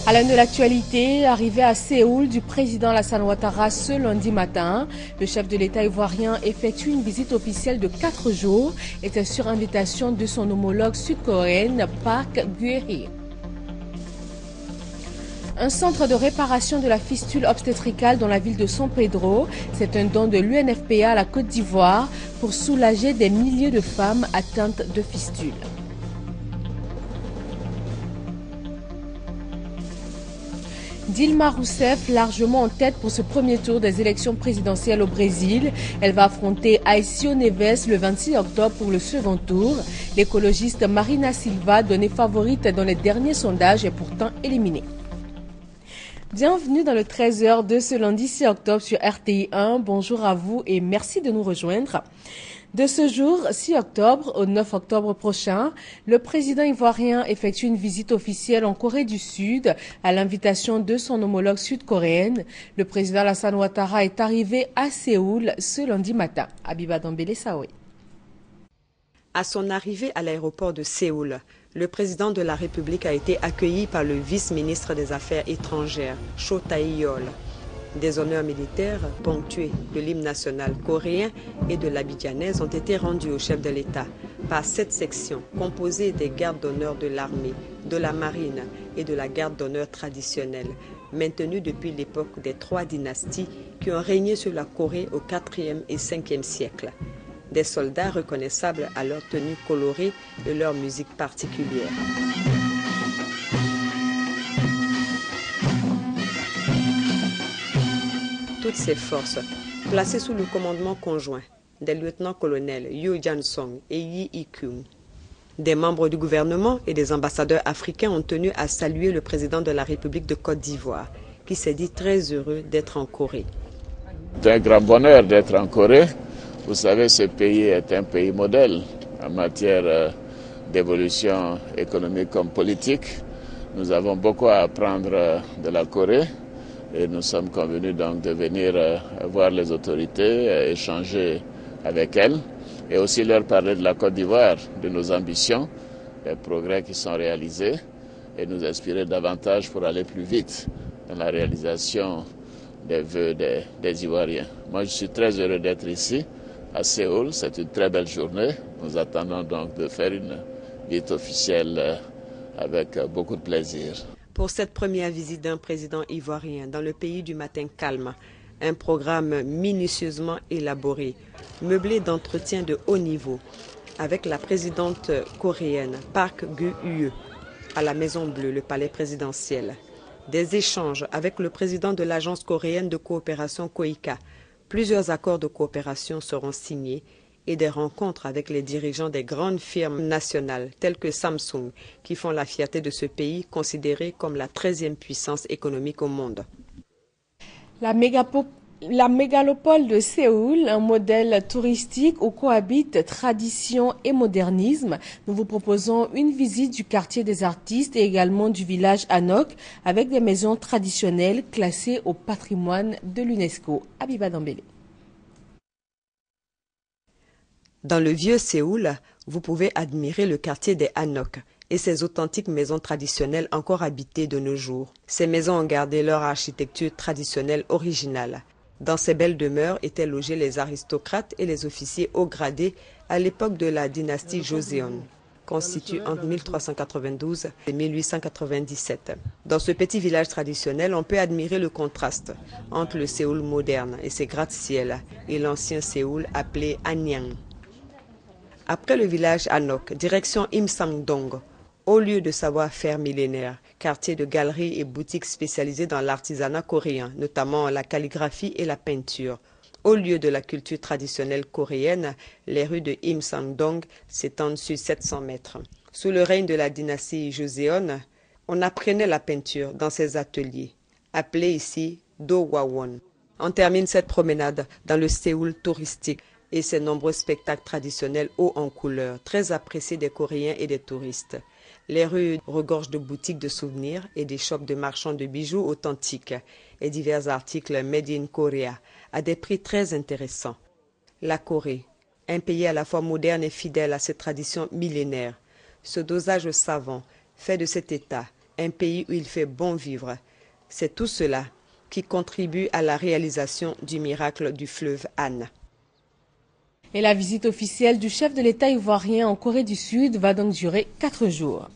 À l'un de l'actualité, arrivé à Séoul du président Alassane Ouattara ce lundi matin, le chef de l'État ivoirien effectue une visite officielle de 4 jours, était sur invitation de son homologue sud-coréenne Park Geun-hye. Un centre de réparation de la fistule obstétricale dans la ville de San Pedro, c'est un don de l'UNFPA à la Côte d'Ivoire pour soulager des milliers de femmes atteintes de fistules. Dilma Rousseff, largement en tête pour ce premier tour des élections présidentielles au Brésil. Elle va affronter Aécio Neves le 26 octobre pour le second tour. L'écologiste Marina Silva, donnée favorite dans les derniers sondages, est pourtant éliminée. Bienvenue dans le 13h de ce lundi 6 octobre sur RTI 1. Bonjour à vous et merci de nous rejoindre. De ce jour, 6 octobre au 9 octobre prochain, le président ivoirien effectue une visite officielle en Corée du Sud à l'invitation de son homologue sud-coréenne. Le président Alassane Ouattara est arrivé à Séoul ce lundi matin. Abiba Dambélé Saoui. À son arrivée à l'aéroport de Séoul, le président de la République a été accueilli par le vice-ministre des Affaires étrangères, Cho Tae-yeol. Des honneurs militaires ponctués de l'hymne national coréen et de l'abidjanaise ont été rendus au chef de l'État par cette section composée des gardes d'honneur de l'armée, de la marine et de la garde d'honneur traditionnelle, maintenue depuis l'époque des 3 dynasties qui ont régné sur la Corée au 4e et 5e siècle. Des soldats reconnaissables à leur tenue colorée et leur musique particulière. Toutes ces forces, placées sous le commandement conjoint des lieutenants-colonels Yoo Jan-song et Yi Ik-kyung. Des membres du gouvernement et des ambassadeurs africains ont tenu à saluer le président de la République de Côte d'Ivoire, qui s'est dit très heureux d'être en Corée. C'est un grand bonheur d'être en Corée. Vous savez, ce pays est un pays modèle en matière d'évolution économique comme politique. Nous avons beaucoup à apprendre de la Corée. Et nous sommes convenus donc de venir voir les autorités, échanger avec elles et aussi leur parler de la Côte d'Ivoire, de nos ambitions, des progrès qui sont réalisés et nous inspirer davantage pour aller plus vite dans la réalisation des vœux des Ivoiriens. Moi, je suis très heureux d'être ici à Séoul. C'est une très belle journée. Nous attendons donc de faire une visite officielle avec beaucoup de plaisir. Pour cette première visite d'un président ivoirien dans le pays du matin calme, un programme minutieusement élaboré, meublé d'entretiens de haut niveau, avec la présidente coréenne Park Geun-hye à la Maison Bleue, le palais présidentiel. Des échanges avec le président de l'agence coréenne de coopération KOICA. Plusieurs accords de coopération seront signés et des rencontres avec les dirigeants des grandes firmes nationales telles que Samsung, qui font la fierté de ce pays considéré comme la 13e puissance économique au monde. La mégalopole de Séoul, un modèle touristique où cohabitent tradition et modernisme. Nous vous proposons une visite du quartier des artistes et également du village Hanok avec des maisons traditionnelles classées au patrimoine de l'UNESCO. Abiba Dambélé. Dans le vieux Séoul, vous pouvez admirer le quartier des Hanok et ses authentiques maisons traditionnelles encore habitées de nos jours. Ces maisons ont gardé leur architecture traditionnelle originale. Dans ces belles demeures étaient logés les aristocrates et les officiers haut gradés à l'époque de la dynastie Joseon, constituée entre 1392 et 1897. Dans ce petit village traditionnel, on peut admirer le contraste entre le Séoul moderne et ses gratte-ciel et l'ancien Séoul appelé Anyang. Après le village Hanok, direction Imsangdong, haut lieu de savoir-faire millénaire, quartier de galeries et boutiques spécialisées dans l'artisanat coréen, notamment la calligraphie et la peinture. Au lieu de la culture traditionnelle coréenne, les rues de Imsangdong s'étendent sur 700 mètres. Sous le règne de la dynastie Joseon, on apprenait la peinture dans ces ateliers, appelés ici Do-Wawon. On termine cette promenade dans le Séoul touristique et ses nombreux spectacles traditionnels hauts en couleur, très appréciés des Coréens et des touristes. Les rues regorgent de boutiques de souvenirs et des shops de marchands de bijoux authentiques et divers articles made in Korea à des prix très intéressants. La Corée, un pays à la fois moderne et fidèle à ses traditions millénaires. Ce dosage savant fait de cet État un pays où il fait bon vivre. C'est tout cela qui contribue à la réalisation du miracle du fleuve Han. Et la visite officielle du chef de l'État ivoirien en Corée du Sud va donc durer 4 jours.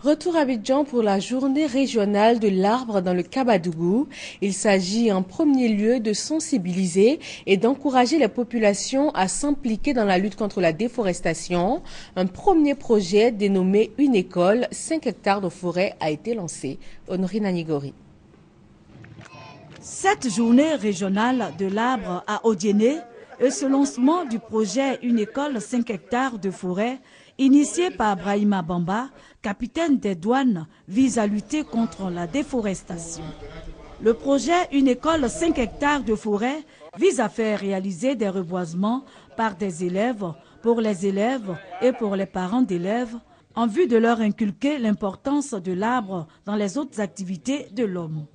Retour à Abidjan pour la journée régionale de l'arbre dans le Kabadougou. Il s'agit en premier lieu de sensibiliser et d'encourager les populations à s'impliquer dans la lutte contre la déforestation. Un premier projet dénommé Une école, 5 hectares de forêt a été lancé. Honorine Anigori. Cette journée régionale de l'arbre à Odiéné et ce lancement du projet Une école 5 hectares de forêt, initié par Brahima Bamba, capitaine des douanes, vise à lutter contre la déforestation. Le projet Une école 5 hectares de forêt vise à faire réaliser des reboisements par des élèves, pour les élèves et pour les parents d'élèves, en vue de leur inculquer l'importance de l'arbre dans les autres activités de l'homme.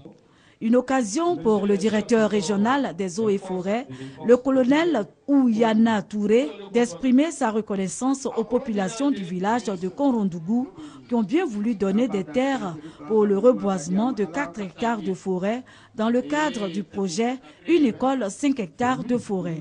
Une occasion pour le directeur régional des eaux et forêts, le colonel Ouyana Touré, d'exprimer sa reconnaissance aux populations du village de Korondougou qui ont bien voulu donner des terres pour le reboisement de 4 hectares de forêt dans le cadre du projet Une école 5 hectares de forêt.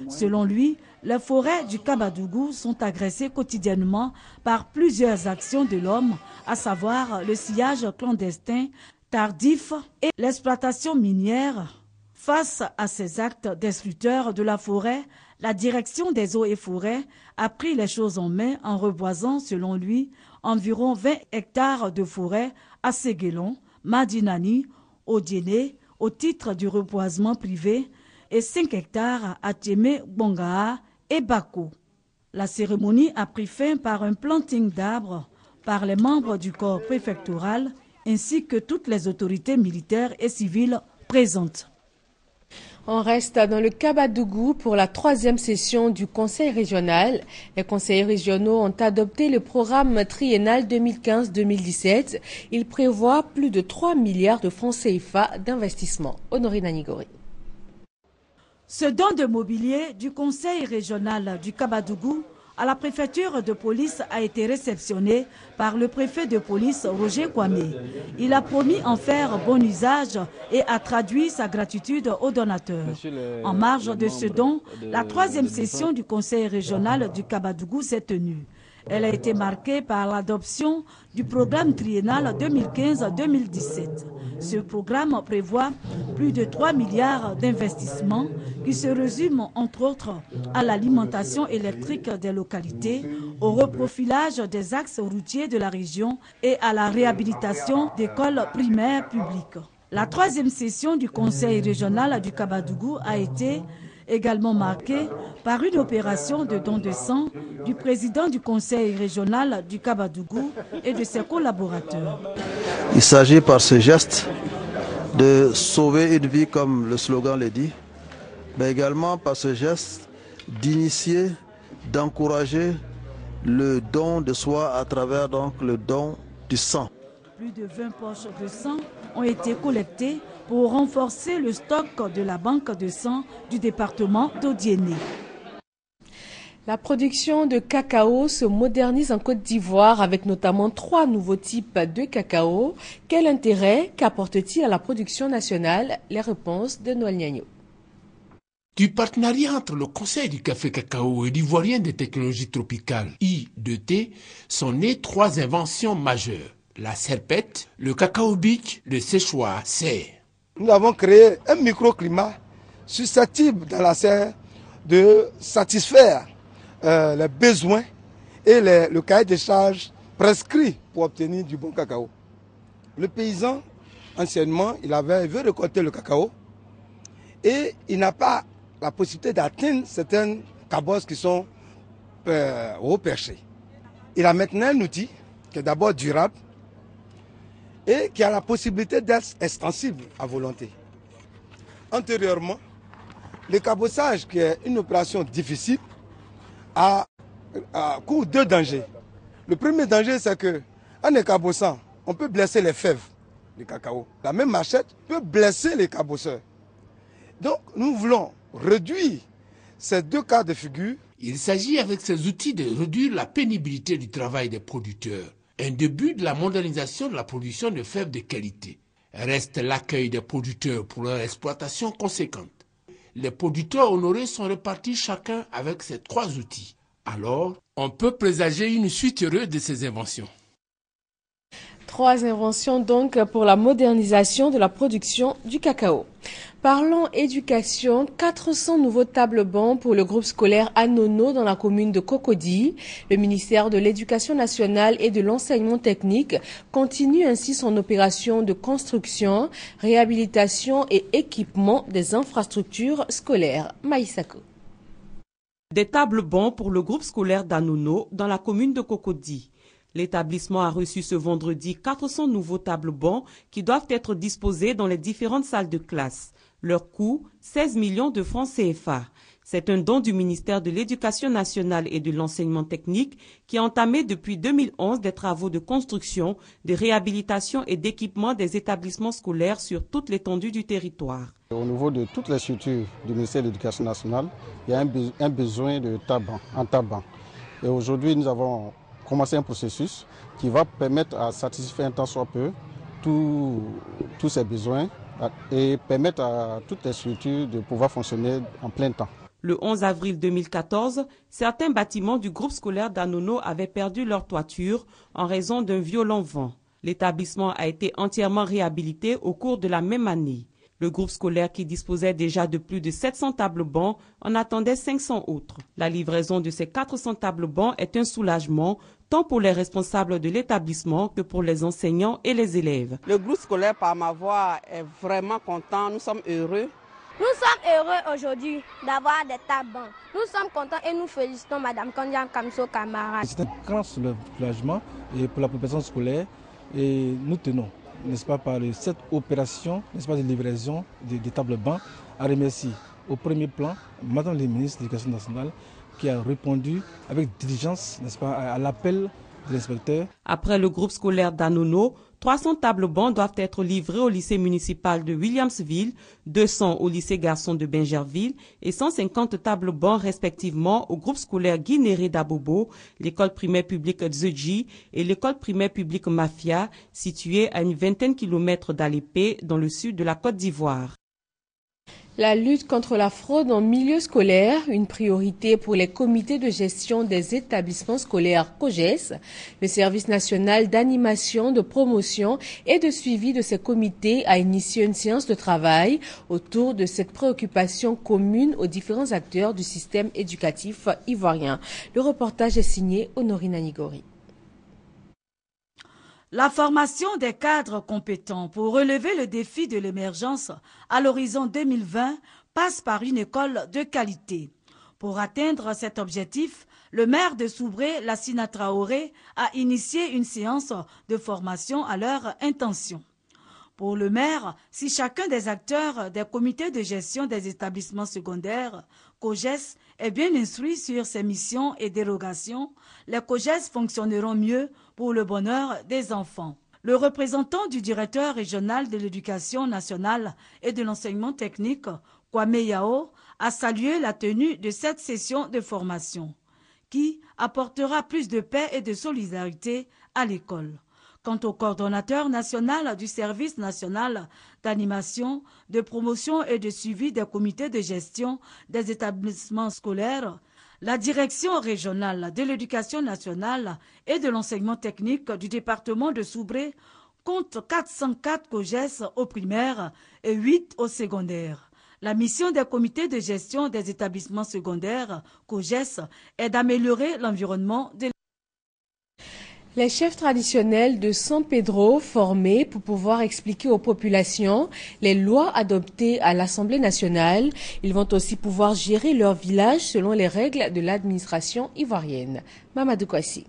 Selon lui, les forêts du Kabadougou sont agressées quotidiennement par plusieurs actions de l'homme, à savoir le sillage clandestin, tardif et l'exploitation minière. Face à ces actes destructeurs de la forêt, la direction des eaux et forêts a pris les choses en main en reboisant, selon lui, environ 20 hectares de forêt à Séguélon, Madinani, Odiéné, au titre du reboisement privé, et 5 hectares à Tchémé, Bongaa et Bako. La cérémonie a pris fin par un planting d'arbres par les membres du corps préfectoral ainsi que toutes les autorités militaires et civiles présentes. On reste dans le Kabadougou pour la 3e session du Conseil régional. Les conseillers régionaux ont adopté le programme triennal 2015-2017. Il prévoit plus de 3 milliards de francs CFA d'investissement. Honorine Anigori. Ce don de mobilier du Conseil régional du Kabadougou à la préfecture de police a été réceptionné par le préfet de police Roger Kwame. Il a promis en faire bon usage et a traduit sa gratitude aux donateurs. En marge de ce don, la 3e session du Conseil régional du Kabadougou s'est tenue. Elle a été marquée par l'adoption du programme triennal 2015-2017. Ce programme prévoit plus de 3 milliards d'investissements qui se résument entre autres à l'alimentation électrique des localités, au reprofilage des axes routiers de la région et à la réhabilitation d'écoles primaires publiques. La 3e session du Conseil régional du Kabadougou a été également marquée par une opération de don de sang du président du Conseil régional du Kabadougou et de ses collaborateurs. Il s'agit par ce geste de sauver une vie comme le slogan le dit, mais également par ce geste d'initier, d'encourager le don de soi à travers donc le don du sang. Plus de 20 poches de sang ont été collectées pour renforcer le stock de la banque de sang du département d'Odiéné. La production de cacao se modernise en Côte d'Ivoire avec notamment 3 nouveaux types de cacao. Quel intérêt qu'apporte-t-il à la production nationale? Les réponses de Noël Niagno. Du partenariat entre le Conseil du café cacao et l'Ivoirien des technologies tropicales, I2T, sont nées 3 inventions majeures. La serpette, le cacao beach, le séchoir serre. Nous avons créé un microclimat susceptible dans la serre de satisfaire les besoins et le cahier de charges prescrit pour obtenir du bon cacao. Le paysan, anciennement, il veut récolter le cacao et il n'a pas la possibilité d'atteindre certaines cabosses qui sont haut perchées. Il a maintenant un outil qui est d'abord durable et qui a la possibilité d'être extensible à volonté. Antérieurement, le cabossage, qui est une opération difficile, court 2 dangers. Le premier danger, c'est qu'en écabossant, on peut blesser les fèves du cacao. La même machette peut blesser les cabosseurs. Donc, nous voulons réduire ces 2 cas de figure. Il s'agit avec ces outils de réduire la pénibilité du travail des producteurs. un début de la modernisation de la production de fèves de qualité. Reste l'accueil des producteurs pour leur exploitation conséquente. Les producteurs honorés sont répartis chacun avec ses 3 outils. Alors, on peut présager une suite heureuse de ces inventions. 3 inventions donc pour la modernisation de la production du cacao. Parlons éducation, 400 nouveaux tables-bancs pour le groupe scolaire Anono dans la commune de Cocody. Le ministère de l'Éducation nationale et de l'enseignement technique continue ainsi son opération de construction, réhabilitation et équipement des infrastructures scolaires. Maïsako. Des tables-bancs pour le groupe scolaire d'Anono dans la commune de Cocody. L'établissement a reçu ce vendredi 400 nouveaux tables-bancs qui doivent être disposés dans les différentes salles de classe. Leur coût, 16 millions de francs CFA. C'est un don du ministère de l'Éducation nationale et de l'enseignement technique qui a entamé depuis 2011 des travaux de construction, de réhabilitation et d'équipement des établissements scolaires sur toute l'étendue du territoire. Au niveau de toutes les structures du ministère de l'Éducation nationale, il y a un besoin de tables-bancs. Et aujourd'hui, nous avons commencé un processus qui va permettre à satisfaire un tant soit peu tous ces besoins et permettre à toutes les structures de pouvoir fonctionner en plein temps. Le 11 avril 2014, certains bâtiments du groupe scolaire d'Anono avaient perdu leur toiture en raison d'un violent vent. L'établissement a été entièrement réhabilité au cours de la même année. Le groupe scolaire qui disposait déjà de plus de 700 tables-bancs en attendait 500 autres. La livraison de ces 400 tables-bancs est un soulagement tant pour les responsables de l'établissement que pour les enseignants et les élèves. Le groupe scolaire par ma voix est vraiment content, nous sommes heureux. Nous sommes heureux aujourd'hui d'avoir des tables-bancs. Nous sommes contents et nous félicitons Mme Kandian Kamso Kamara. C'est un grand soulagement pour la population scolaire et nous tenons, n'est-ce pas, par cette opération, n'est-ce pas, de livraison des tables-bancs, à remercier au premier plan Madame la ministre de l'Éducation nationale qui a répondu avec diligence, n'est-ce pas, à l'appel de l'inspecteur. Après le groupe scolaire d'Anono, 300 tables-bancs doivent être livrés au lycée municipal de Williamsville, 200 au lycée garçon de Bingerville et 150 tables-bancs respectivement au groupe scolaire Guinéré d'Abobo, l'école primaire publique Dzeji et l'école primaire publique Mafia, située à une vingtaine de kilomètres d'Alépé, dans le sud de la Côte d'Ivoire. La lutte contre la fraude en milieu scolaire, une priorité pour les comités de gestion des établissements scolaires COGES. Le service national d'animation, de promotion et de suivi de ces comités a initié une séance de travail autour de cette préoccupation commune aux différents acteurs du système éducatif ivoirien. Le reportage est signé Honorine Anigori. La formation des cadres compétents pour relever le défi de l'émergence à l'horizon 2020 passe par une école de qualité. Pour atteindre cet objectif, le maire de Soubré, Lassina Traoré, a initié une séance de formation à leur intention. Pour le maire, si chacun des acteurs des comités de gestion des établissements secondaires, COGES, est bien instruit sur ses missions et dérogations, les COGES fonctionneront mieux pour le bonheur des enfants. Le représentant du directeur régional de l'éducation nationale et de l'enseignement technique, Kwame Yao, a salué la tenue de cette session de formation, qui apportera plus de paix et de solidarité à l'école. Quant au coordonnateur national du service national d'animation, de promotion et de suivi des comités de gestion des établissements scolaires, la direction régionale de l'éducation nationale et de l'enseignement technique du département de Soubré compte 404 COGES au primaire et 8 au secondaire. La mission des comités de gestion des établissements secondaires COGES est d'améliorer l'environnement de Les chefs traditionnels de San Pedro formés pour pouvoir expliquer aux populations les lois adoptées à l'Assemblée nationale. Ils vont aussi pouvoir gérer leur village selon les règles de l'administration ivoirienne. Mamadou Kwasi.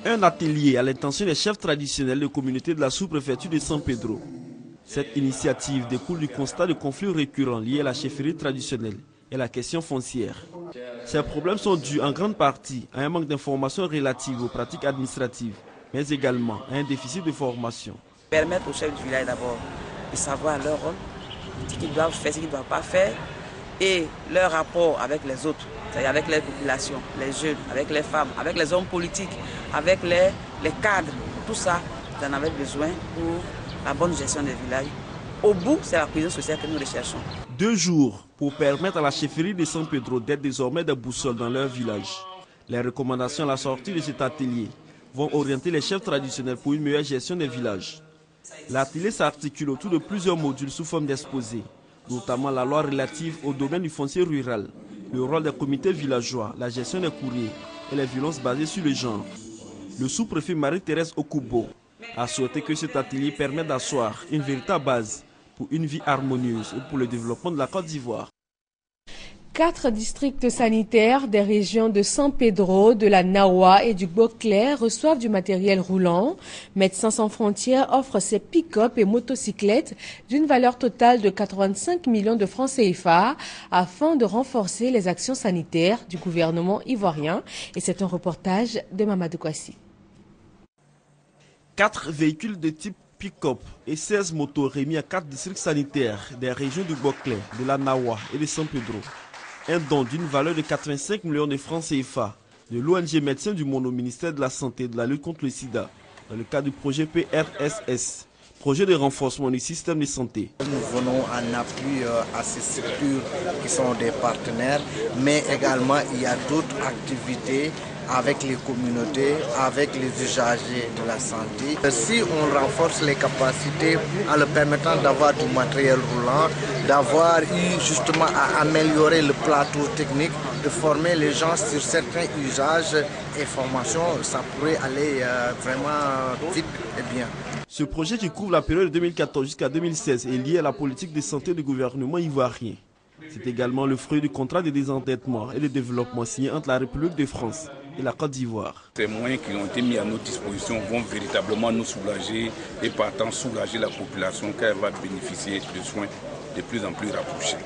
Un atelier à l'intention des chefs traditionnels de communauté de la sous-préfecture de San Pedro. Cette initiative découle du constat de conflits récurrents liés à la chefferie traditionnelle et la question foncière. Ces problèmes sont dus en grande partie à un manque d'informations relatives aux pratiques administratives, mais également à un déficit de formation. Permettre aux chefs du village d'abord de savoir leur rôle, ce qu'ils doivent faire, ce qu'ils ne doivent pas faire, et leur rapport avec les autres, c'est-à-dire avec les populations, les jeunes, avec les femmes, avec les hommes politiques, avec les cadres, tout ça, vous en avez besoin pour la bonne gestion des villages. Au bout, c'est la cohésion sociale que nous recherchons. 2 jours pour permettre à la chefferie de San Pedro d'être désormais des boussoles dans leur village. Les recommandations à la sortie de cet atelier vont orienter les chefs traditionnels pour une meilleure gestion des villages. L'atelier s'articule autour de plusieurs modules sous forme d'exposés, notamment la loi relative au domaine du foncier rural, le rôle des comités villageois, la gestion des courriers et les violences basées sur le genre. Le sous-préfet Marie-Thérèse Okubo a souhaité que cet atelier permette d'asseoir une véritable base pour une vie harmonieuse et pour le développement de la Côte d'Ivoire. 4 districts sanitaires des régions de San Pedro, de la Nawa et du Bocler reçoivent du matériel roulant. Médecins sans frontières offre ses pick-up et motocyclettes d'une valeur totale de 85 millions de francs CFA afin de renforcer les actions sanitaires du gouvernement ivoirien. Et c'est un reportage de Mamadou Kwasi. 4 véhicules de type pick-up et 16 motos remis à 4 districts sanitaires des régions du Bocler, de la Nawa et de San Pedro. Un don d'une valeur de 85 millions de francs CFA de l'ONG Médecins du Monde au ministère de la Santé et de la lutte contre le sida dans le cadre du projet PRSS, projet de renforcement du système de santé. Nous venons en appui à ces structures qui sont des partenaires, mais également il y a d'autres activités avec les communautés, avec les usagers de la santé. Si on renforce les capacités en leur permettant d'avoir du matériel roulant, d'avoir eu justement à améliorer le plateau technique, de former les gens sur certains usages et formations, ça pourrait aller vraiment vite et bien. Ce projet qui couvre la période de 2014 jusqu'à 2016 est lié à la politique de santé du gouvernement ivoirien. C'est également le fruit du contrat de désendettement et de développement signé entre la République de France et la Côte d'Ivoire. Ces moyens qui ont été mis à notre disposition vont véritablement nous soulager et partant soulager la population car elle va bénéficier de soins de plus en plus rapprochés.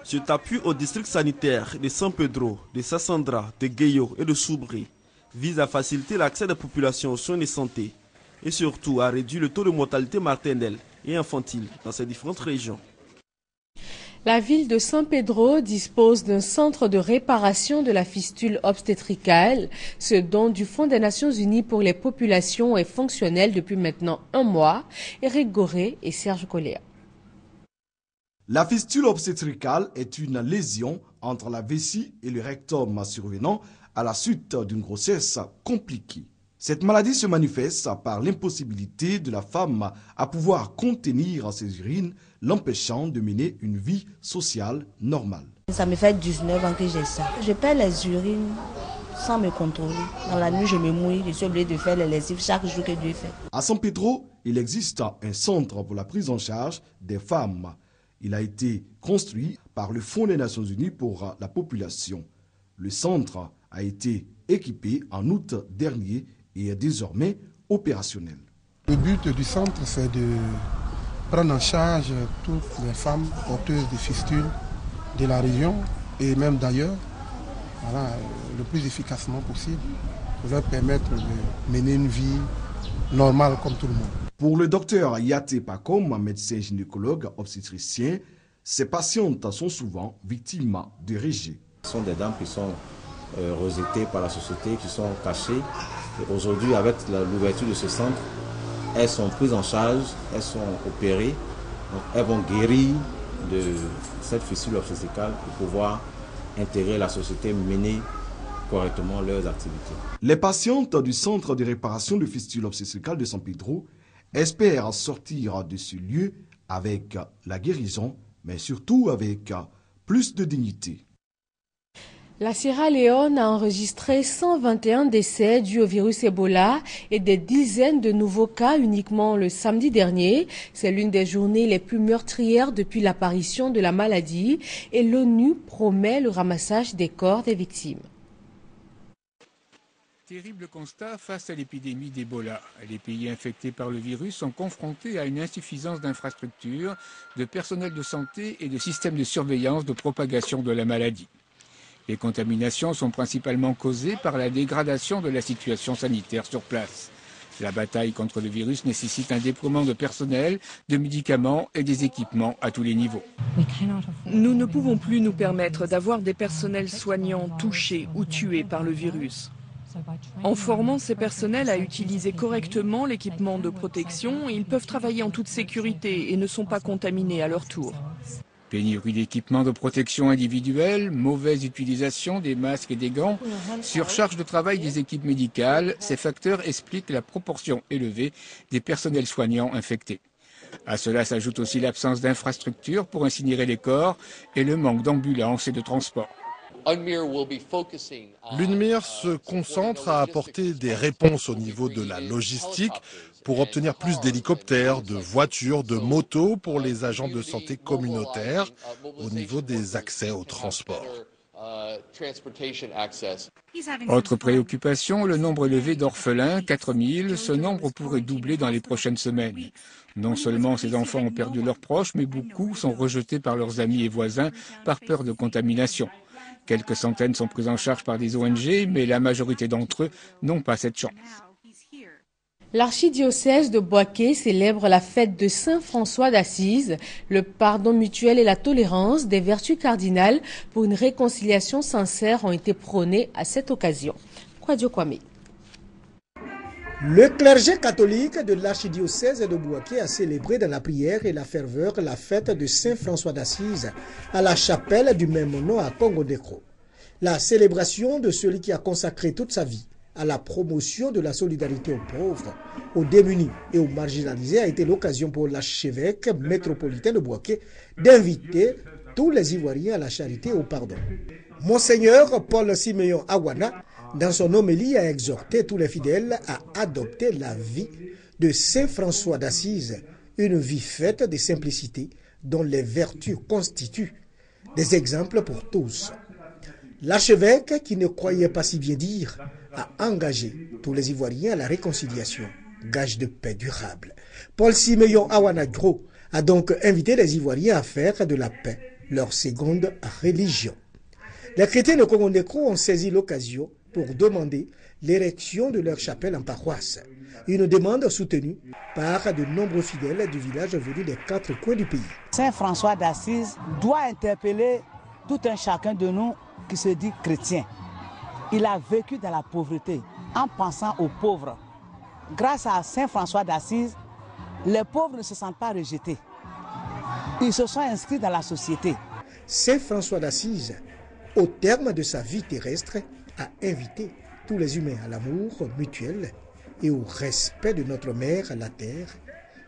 Cet appui au district sanitaire de San Pedro, de Sassandra, de Gueyo et de Soubré vise à faciliter l'accès des populations aux soins de santé et surtout à réduire le taux de mortalité maternelle et infantile dans ces différentes régions. La ville de San Pedro dispose d'un centre de réparation de la fistule obstétricale. Ce don du Fonds des Nations Unies pour les populations est fonctionnel depuis maintenant 1 mois. Éric Goré et Serge Coléa. La fistule obstétricale est une lésion entre la vessie et le rectum survenant à la suite d'une grossesse compliquée. Cette maladie se manifeste par l'impossibilité de la femme à pouvoir contenir ses urines, l'empêchant de mener une vie sociale normale. Ça me fait 19 ans que j'ai ça. Je perds les urines sans me contrôler. Dans la nuit, je me mouille, je suis obligée de faire les lessives chaque jour que Dieu fait. À San Pedro, il existe un centre pour la prise en charge des femmes. Il a été construit par le Fonds des Nations Unies pour la population. Le centre a été équipé en août dernier et est désormais opérationnel. Le but du centre, c'est de prendre en charge toutes les femmes porteuses de fistules de la région et même d'ailleurs, voilà, le plus efficacement possible, pour leur permettre de mener une vie normale comme tout le monde. Pour le docteur Yaté Pakom, médecin gynécologue obstétricien, ces patientes sont souvent victimes de rejet. Ce sont des dames qui sont rejetées par la société, qui sont cachées. Aujourd'hui, avec l'ouverture de ce centre, elles sont prises en charge, elles sont opérées, donc elles vont guérir de cette fistule obstétricale pour pouvoir intégrer la société, mener correctement leurs activités. Les patientes du centre de réparation de fistules obstétricales de San Pedro espèrent sortir de ce lieu avec la guérison, mais surtout avec plus de dignité. La Sierra Leone a enregistré 121 décès dus au virus Ebola et des dizaines de nouveaux cas uniquement le samedi dernier. C'est l'une des journées les plus meurtrières depuis l'apparition de la maladie et l'ONU promet le ramassage des corps des victimes. Terrible constat face à l'épidémie d'Ebola. Les pays infectés par le virus sont confrontés à une insuffisance d'infrastructures, de personnel de santé et de systèmes de surveillance de propagation de la maladie. Les contaminations sont principalement causées par la dégradation de la situation sanitaire sur place. La bataille contre le virus nécessite un déploiement de personnel, de médicaments et des équipements à tous les niveaux. Nous ne pouvons plus nous permettre d'avoir des personnels soignants touchés ou tués par le virus. En formant ces personnels à utiliser correctement l'équipement de protection, ils peuvent travailler en toute sécurité et ne sont pas contaminés à leur tour. Pénurie d'équipements de protection individuelle, mauvaise utilisation des masques et des gants, surcharge de travail des équipes médicales, ces facteurs expliquent la proportion élevée des personnels soignants infectés. À cela s'ajoute aussi l'absence d'infrastructures pour incinérer les corps et le manque d'ambulances et de transports. L'UNMIR se concentre à apporter des réponses au niveau de la logistique pour obtenir plus d'hélicoptères, de voitures, de motos pour les agents de santé communautaires au niveau des accès au transport. Autre préoccupation, le nombre élevé d'orphelins, 4000, ce nombre pourrait doubler dans les prochaines semaines. Non seulement ces enfants ont perdu leurs proches, mais beaucoup sont rejetés par leurs amis et voisins par peur de contamination. Quelques centaines sont prises en charge par des ONG, mais la majorité d'entre eux n'ont pas cette chance. L'archidiocèse de Bouaké célèbre la fête de Saint François d'Assise, le pardon mutuel et la tolérance, des vertus cardinales pour une réconciliation sincère ont été prônées à cette occasion. Kwadio Kwame. Le clergé catholique de l'archidiocèse de Bouaké a célébré dans la prière et la ferveur la fête de Saint François d'Assise à la chapelle du même nom à Congo-Décro. La célébration de celui qui a consacré toute sa vie à la promotion de la solidarité aux pauvres, aux démunis et aux marginalisés a été l'occasion pour l'archevêque métropolitain de Bouaké d'inviter tous les Ivoiriens à la charité et au pardon. Monseigneur Paul Siméon Awana, dans son homélie, a exhorté tous les fidèles à adopter la vie de Saint François d'Assise, une vie faite de simplicité dont les vertus constituent des exemples pour tous. L'archevêque, qui ne croyait pas si bien dire, a engagé tous les Ivoiriens à la réconciliation, gage de paix durable. Paul Siméon Awanagro a donc invité les Ivoiriens à faire de la paix leur seconde religion. Les chrétiens de Congo-Décro ont saisi l'occasion pour demander l'érection de leur chapelle en paroisse. Une demande soutenue par de nombreux fidèles du village venus des 4 coins du pays. Saint François d'Assise doit interpeller tout un chacun de nous qui se dit chrétien. Il a vécu dans la pauvreté en pensant aux pauvres. Grâce à Saint François d'Assise, les pauvres ne se sentent pas rejetés. Ils se sont inscrits dans la société. Saint François d'Assise, au terme de sa vie terrestre, a invité tous les humains à l'amour mutuel et au respect de notre mère, la terre,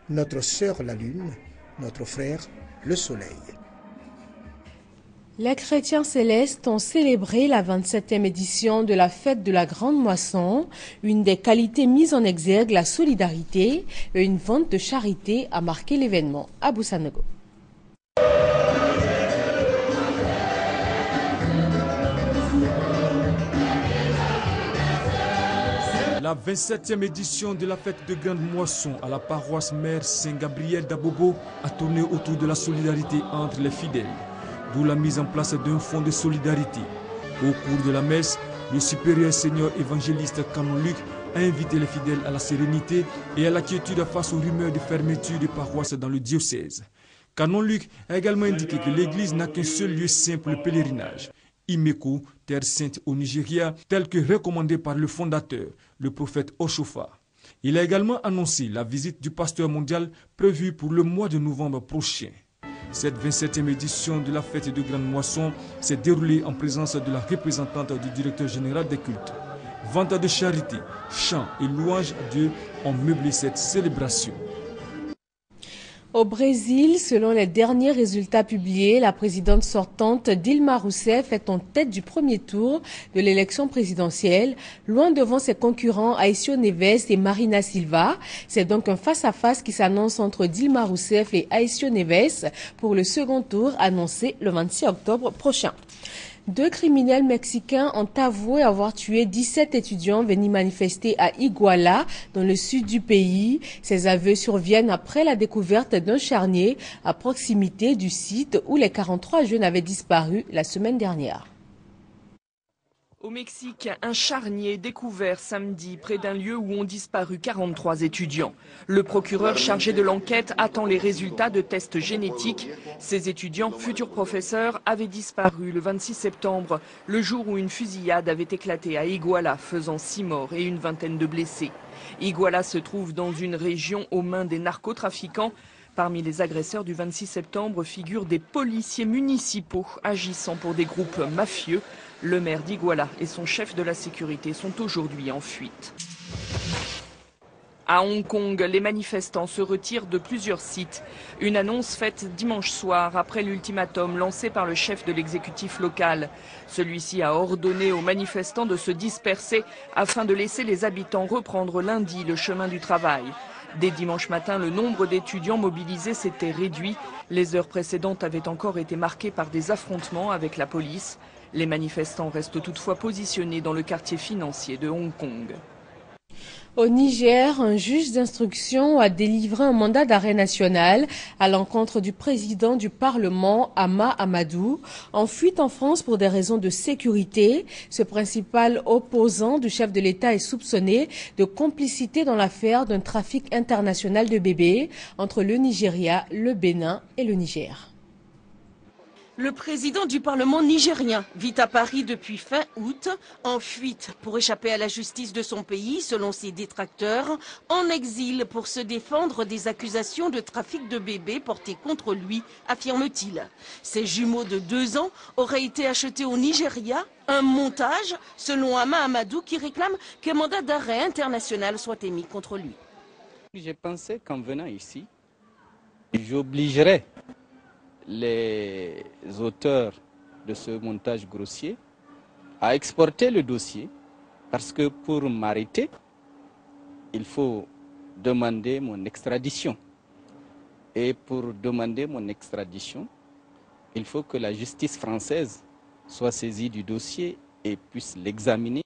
notre sœur, la lune, notre frère, le soleil. Les chrétiens célestes ont célébré la 27e édition de la fête de la Grande Moisson. Une des qualités mises en exergue, la solidarité et une vente de charité a marqué l'événement à Boussanego. La 27e édition de la fête de Grande Moisson à la paroisse mère Saint-Gabriel d'Abobo a tourné autour de la solidarité entre les fidèles, d'où la mise en place d'un fonds de solidarité. Au cours de la messe, le supérieur seigneur évangéliste Canon Luc a invité les fidèles à la sérénité et à la quiétude face aux rumeurs de fermeture des paroisses dans le diocèse. Canon Luc a également indiqué que l'église n'a qu'un seul lieu saint pour le pèlerinage, Imeko, terre sainte au Nigeria, tel que recommandé par le fondateur, le prophète Oshofa. Il a également annoncé la visite du pasteur mondial prévue pour le mois de novembre prochain. Cette 27e édition de la fête de Grande Moisson s'est déroulée en présence de la représentante du directeur général des cultes. Vente de charité, chants et louanges à Dieu ont meublé cette célébration. Au Brésil, selon les derniers résultats publiés, la présidente sortante Dilma Rousseff est en tête du premier tour de l'élection présidentielle, loin devant ses concurrents Aécio Neves et Marina Silva. C'est donc un face-à-face qui s'annonce entre Dilma Rousseff et Aécio Neves pour le second tour annoncé le 26 octobre prochain. 2 criminels mexicains ont avoué avoir tué 17 étudiants venus manifester à Iguala, dans le sud du pays. Ces aveux surviennent après la découverte d'un charnier à proximité du site où les 43 jeunes avaient disparu la semaine dernière. Au Mexique, un charnier découvert samedi près d'un lieu où ont disparu 43 étudiants. Le procureur chargé de l'enquête attend les résultats de tests génétiques. Ces étudiants, futurs professeurs, avaient disparu le 26 septembre, le jour où une fusillade avait éclaté à Iguala, faisant 6 morts et une vingtaine de blessés. Iguala se trouve dans une région aux mains des narcotrafiquants. Parmi les agresseurs du 26 septembre figurent des policiers municipaux agissant pour des groupes mafieux. Le maire d'Iguala et son chef de la sécurité sont aujourd'hui en fuite. À Hong Kong, les manifestants se retirent de plusieurs sites. Une annonce faite dimanche soir après l'ultimatum lancé par le chef de l'exécutif local. Celui-ci a ordonné aux manifestants de se disperser afin de laisser les habitants reprendre lundi le chemin du travail. Dès dimanche matin, le nombre d'étudiants mobilisés s'était réduit. Les heures précédentes avaient encore été marquées par des affrontements avec la police. Les manifestants restent toutefois positionnés dans le quartier financier de Hong Kong. Au Niger, un juge d'instruction a délivré un mandat d'arrêt national à l'encontre du président du Parlement, Hama Amadou, en fuite en France pour des raisons de sécurité. Ce principal opposant du chef de l'État est soupçonné de complicité dans l'affaire d'un trafic international de bébés entre le Nigeria, le Bénin et le Niger. Le président du Parlement nigérien vit à Paris depuis fin août, en fuite pour échapper à la justice de son pays, selon ses détracteurs, en exil pour se défendre des accusations de trafic de bébés portées contre lui, affirme-t-il. Ses jumeaux de 2 ans auraient été achetés au Nigeria, un montage, selon Hama Amadou, qui réclame qu'un mandat d'arrêt international soit émis contre lui. J'ai pensé qu'en venant ici, j'obligerais les auteurs de ce montage grossier à exporter le dossier, parce que pour m'arrêter, il faut demander mon extradition. Et pour demander mon extradition, il faut que la justice française soit saisie du dossier et puisse l'examiner.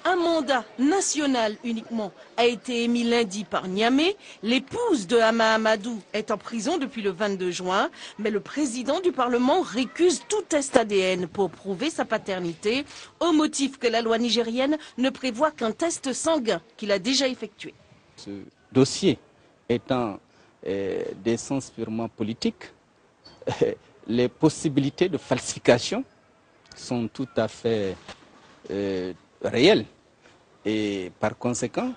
Un mandat national uniquement a été émis lundi par Niamey. L'épouse de Hama Amadou est en prison depuis le 22 juin, mais le président du Parlement récuse tout test ADN pour prouver sa paternité, au motif que la loi nigérienne ne prévoit qu'un test sanguin qu'il a déjà effectué. Ce dossier étant d'essence purement politique, les possibilités de falsification sont tout à fait réelles. Et par conséquent,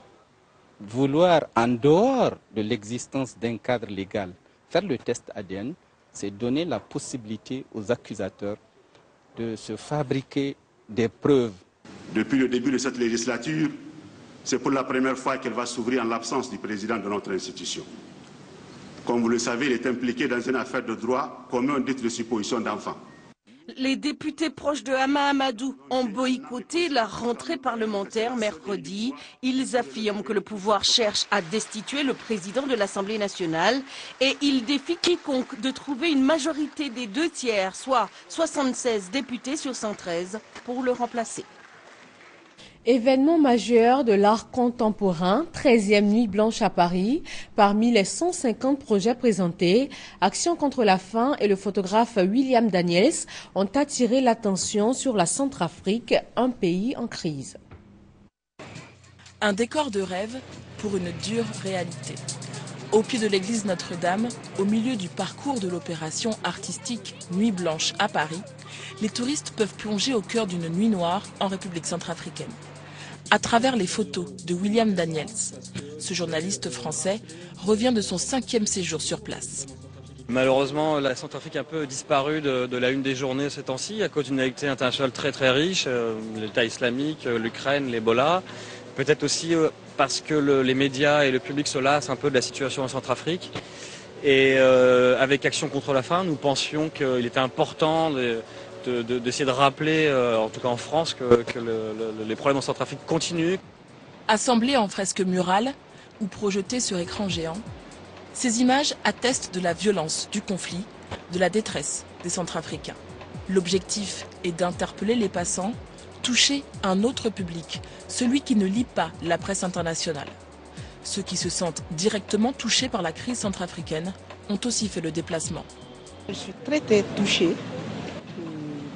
vouloir, en dehors de l'existence d'un cadre légal, faire le test ADN, c'est donner la possibilité aux accusateurs de se fabriquer des preuves. Depuis le début de cette législature, c'est pour la première fois qu'elle va s'ouvrir en l'absence du président de notre institution. Comme vous le savez, il est impliqué dans une affaire de droit commun dite de supposition d'enfant. Les députés proches de Hama Amadou ont boycotté la rentrée parlementaire mercredi. Ils affirment que le pouvoir cherche à destituer le président de l'Assemblée nationale et ils défient quiconque de trouver une majorité des 2/3, soit 76 députés sur 113, pour le remplacer. Événement majeur de l'art contemporain, 13e Nuit Blanche à Paris. Parmi les 150 projets présentés, Action contre la faim et le photographe William Daniels ont attiré l'attention sur la Centrafrique, un pays en crise. Un décor de rêve pour une dure réalité. Au pied de l'église Notre-Dame, au milieu du parcours de l'opération artistique Nuit Blanche à Paris, les touristes peuvent plonger au cœur d'une nuit noire en République centrafricaine. À travers les photos de William Daniels, ce journaliste français revient de son 5e séjour sur place. Malheureusement, la Centrafrique a un peu disparu de la une des journées ces temps-ci à cause d'une actualité internationale très riche, l'État islamique, l'Ukraine, l'Ebola. Peut-être aussi parce que les médias et le public se lassent un peu de la situation en Centrafrique. Et avec Action contre la faim, nous pensions qu'il était important d'essayer de rappeler, en tout cas en France, que les problèmes en Centrafrique continuent. Assemblés en fresques murales ou projetés sur écran géant, ces images attestent de la violence du conflit, de la détresse des Centrafricains. L'objectif est d'interpeller les passants, toucher un autre public, celui qui ne lit pas la presse internationale. Ceux qui se sentent directement touchés par la crise centrafricaine ont aussi fait le déplacement. Je suis très touchée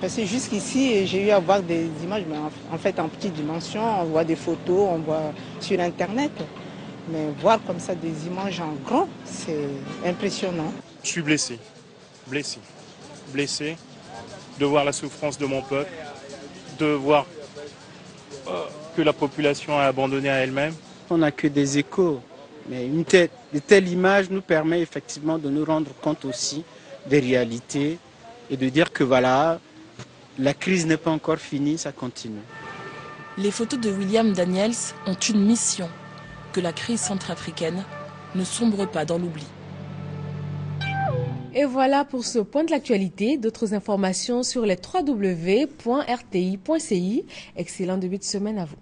Parce que jusqu'ici, j'ai eu à voir des images, mais en fait en petite dimension, on voit des photos, on voit sur Internet. Mais voir comme ça des images en grand, c'est impressionnant. Je suis blessé, blessé de voir la souffrance de mon peuple, de voir que la population a abandonné à elle-même. On n'a que des échos, mais de telles images nous permet effectivement de nous rendre compte aussi des réalités et de dire que voilà, la crise n'est pas encore finie, ça continue. Les photos de William Daniels ont une mission, que la crise centrafricaine ne sombre pas dans l'oubli. Et voilà pour ce point de l'actualité. D'autres informations sur les www.rti.ci. Excellent début de semaine à vous.